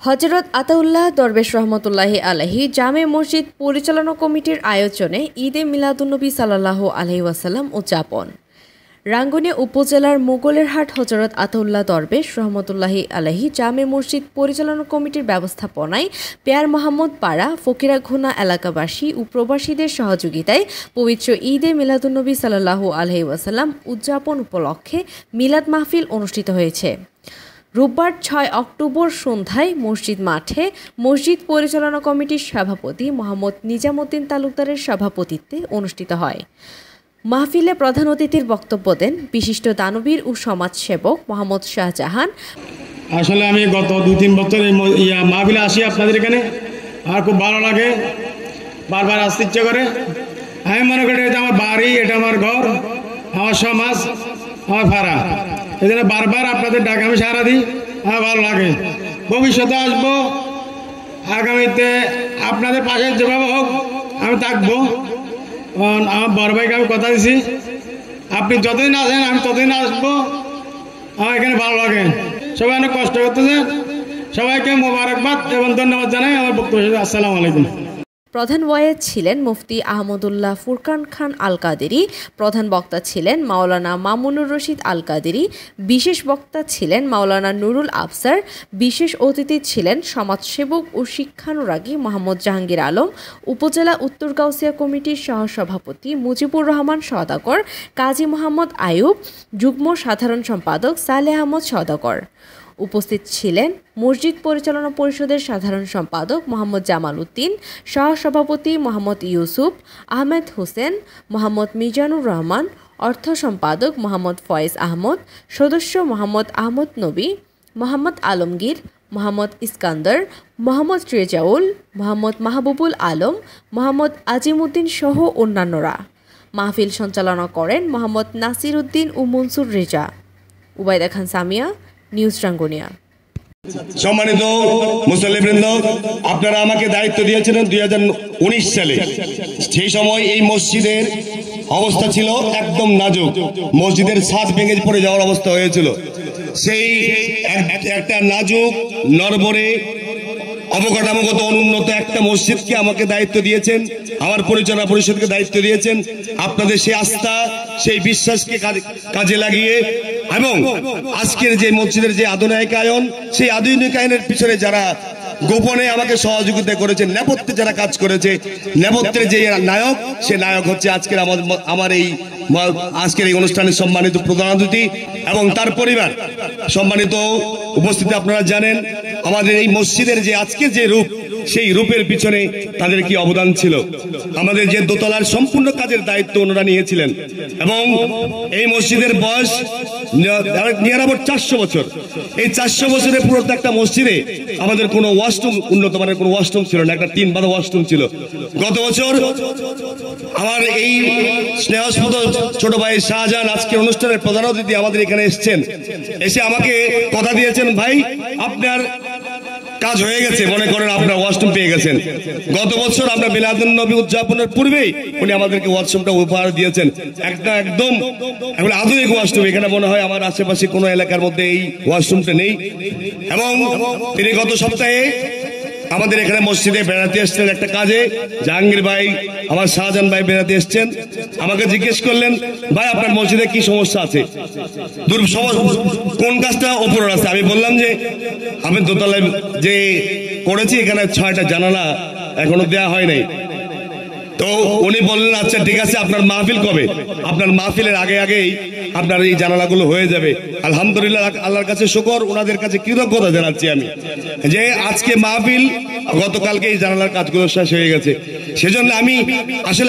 হযরত আতাউল্লাহ দরবেশ রহমতুল্লাহি আলাইহি জামে মসজিদ পরিচালনা কমিটির আয়োজনে ঈদে মিলাদুন্নবী সাল্লাল্লাহু আলাইহি ওয়াসাল্লাম উদযাপন। রাঙ্গুনিয়া উপজেলার মোগলেরহাট হযরত আতাউল্লাহ দরবেশ রহমতুল্লাহি আলাইহি জামে মসজিদ পরিচালনা কমিটির ব্যবস্থাপনায় পেয়ার মোহাম্মদ পাড়া ফকিরাঘুনা এলাকাবাসী ও প্রবাসীদের সহযোগিতায় পবিত্র ঈদে মিলাদুন্নবী সাল্লাল্লাহু আলাইহি ওয়াসাল্লাম উদযাপন উপলক্ষে মিলাদ মাহফিল অনুষ্ঠিত হয়েছে। রোববার ৬ অক্টোবর সন্ধ্যায় মসজিদ মাঠে মসজিদ পরিচালনা কমিটির সভাপতি মোহাম্মদ নিজামুদ্দিন তালুকদারের সভাপতিত্বে অনুষ্ঠিত হয়। মাহফিলে প্রধান অতিথির বক্তব্য দেন বিশিষ্ট দানবীর ও সমাজসেবক মোহাম্মদ শাহজাহান। আসলে আমি গত ২-৩ বছর মাহফিলে আসি আপনাদের এখানে, আর খুব ভালো লাগে, বারবার আসতে ইচ্ছে করে। আমি মনে করি এটা আমার বাড়ি, এটা আমার ঘর, আমার সমাজ, আমার ভাড়া। এই জন্য বারবার আপনাদের ডাকে আমি সারা দিই, আমার ভালো লাগে। ভবিষ্যতে আসবো, আগামীতে আপনাদের পাশে যেভাবে হোক আমি থাকবো। আমার বড় ভাইকে আমি কথা দিছি, আপনি যতদিন আসেন আমি ততদিন আসবো। আমার এখানে ভালো লাগে, সবাই অনেক কষ্ট করতেছেন। সবাইকে মোবারকবাদ এবং ধন্যবাদ জানাই। আমার বক্তব্য। আসসালামু আলাইকুম। প্রধান ওয়ায়েজ ছিলেন মুফতি আহমদুল্লাহ ফুরকান খান আল কাদেরী, প্রধান বক্তা ছিলেন মাওলানা মামুনুর রশিদ আল কাদেরী, বিশেষ বক্তা ছিলেন মাওলানা নুরুল আফসার, বিশেষ অতিথি ছিলেন সমাজসেবক ও শিক্ষানুরাগী মোহাম্মদ জাহাঙ্গীর আলম, উপজেলা উত্তর গাউসিয়া কমিটির সহসভাপতি মুজিবুর রহমান সওদাগর, কাজী মোহাম্মদ আয়ুব, যুগ্ম সাধারণ সম্পাদক সালেহ আহমদ সওদাগর। উপস্থিত ছিলেন মসজিদ পরিচালনা পরিষদের সাধারণ সম্পাদক মোহাম্মদ জামাল উদ্দিন, সহসভাপতি মোহাম্মদ ইউসুফ আহমেদ হোসেন, মোহাম্মদ মিজানুর রহমান, অর্থ সম্পাদক মোহাম্মদ ফয়েজ আহমদ, সদস্য মোহাম্মদ আহমদ নবী, মোহাম্মদ আলমগীর, মোহাম্মদ ইস্কান্দর, মোহাম্মদ রেজাউল, মোহাম্মদ মাহবুবুল আলম, মোহাম্মদ আজিমউদ্দিন সহ অন্যান্যরা। মাহফিল সঞ্চালনা করেন মোহাম্মদ নাসির উদ্দিন ও মনসুর রেজা। উবাইদা খান সামিয়া, নিউজ রাঙ্গুনিয়া। সম্মানিত মুসল্লিবৃন্দ, আপনারা আমাকে দায়িত্ব দিয়েছিলেন 2019 সালে। সেই সময় এই মসজিদের অবস্থা ছিল একদম নাজুক, মসজিদের ছাদ ভেঙে পড়ে যাওয়ার অবস্থা হয়েছিল। সেই একটা নাজুক নরবরে অবকাঠামোগত অনুন্নত একটা মসজিদকে আমাকে দায়িত্ব দিয়েছেন, আমার পরিচালনা পরিষদকে দায়িত্ব দিয়েছেন। আপনাদের সেই আস্থা, সেই বিশ্বাসকে কাজে লাগিয়ে এবং আজকের যে মসজিদের যে আধুনিকায়ন, সেই আধুনিকায়নের পিছনে যারা গোপনে আমাকে সহযোগিতা করেছে, নেপথ্যে যারা কাজ করেছে, নেপথ্যের যে নায়ক, সে নায়ক হচ্ছে আজকের আজকের এই অনুষ্ঠানের সম্মানিত প্রধান অতিথি এবং তার পরিবার। সম্মানিত উপস্থিতি, আপনারা জানেন আমাদের এই মসজিদের যে আজকের যে রূপ, সেই রূপের পিছনে তাদের কি অবদান ছিল। আমাদের যে দোতলার সম্পূর্ণ কাজের দায়িত্ব ওনারা নিয়েছিলেন এবং এই মসজিদের বয়স নিয়ারাবর 400 বছর। এই 400 বছরের পুরো একটা মসজিদে আমাদের কোনো ওয়াশরুম, উন্নত মানের কোনো ওয়াশরুম ছিল না, একটা 3 বাঁধা ওয়াশরুম ছিল। গত বছর আমার এই স্নেহস্পদ ছোট ভাই শাহজাহান আজকের অনুষ্ঠানের প্রধান অতিথি আমাদের এখানে এসেছেন, এসে আমাকে কথা দিয়েছেন, ভাই আপনার কাজ হয়ে গেছে, মনে করেন আপনার ওয়াশরুম পেয়ে গেছেন। গত বছর আমরা মিলাদুন্নবী উদযাপনের পূর্বেই উনি আমাদেরকে ওয়াশরুমটা উপহার দিয়েছেন, একদম আধুনিক ওয়াশরুম। এখানে মনে হয় আমার আশেপাশে কোনো এলাকার মধ্যে এই ওয়াশরুমটা নেই। এবং তিনি গত সপ্তাহে আমাদের এখানে মসজিদে বেড়াতে এসছেন একটা কাজে। জাহাঙ্গীর ভাই, আমার শাহজাহান ভাই বেড়াতে এসছেন, আমাকে জিজ্ঞেস করলেন, ভাই আপনার মসজিদে কি সমস্যা আছে, কোন কাজটা ওপরের আছে। আমি বললাম যে আমি দোতলায় যে করেছি, এখানে 6টা জানালা এখনো দেওয়া হয় নাই। তো উনি বললেন, আচ্ছা ঠিক আছে, আপনার মাহফিল কবে? আপনার মাহফিলের আগেই আপনার এই জানালাগুলো হয়ে যাবে। আলহামদুলিল্লাহ, আল্লাহর কাছে শুকর, ওনাদের কাছে কৃতজ্ঞতা জানাচ্ছি আমি যে আজকে মাহফিল, গতকালকে এই জানালার কাজগুলো শেষ হয়ে গেছে। সেজন্য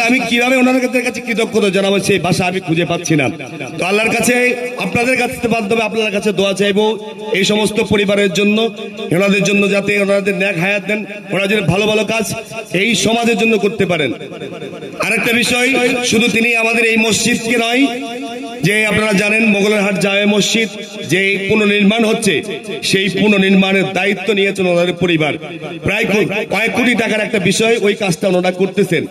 আমি কিভাবে ওনাদের কাছে কৃতজ্ঞতা জানাবো সেই ভাষা আমি খুঁজে পাচ্ছি না। তো আল্লাহর কাছে, আপনাদের কাছে মাধ্যমে আপনার কাছে দোয়া চাইবো এই সমস্ত পরিবারের জন্য, ওনাদের জন্য, যাতে ওনাদের ন্যাক হায়াত দেন, ওরা যেন ভালো ভালো কাজ এই সমাজের জন্য করতে পারেন। আরেকটা বিষয়, শুধু তিনি আমাদের এই মসজিদকে নয়, যে আপনারা জানেন মোগলেরহাট জামে মসজিদ যে পুনর্নির্মাণ হচ্ছে, সেই পুনর্নির্মাণের দায়িত্ব নিয়েছেন ওনাদের পরিবার। প্রায় কয়েক কোটি টাকার একটা বিষয়, ওই কাজটা ওনারা করতেছেন।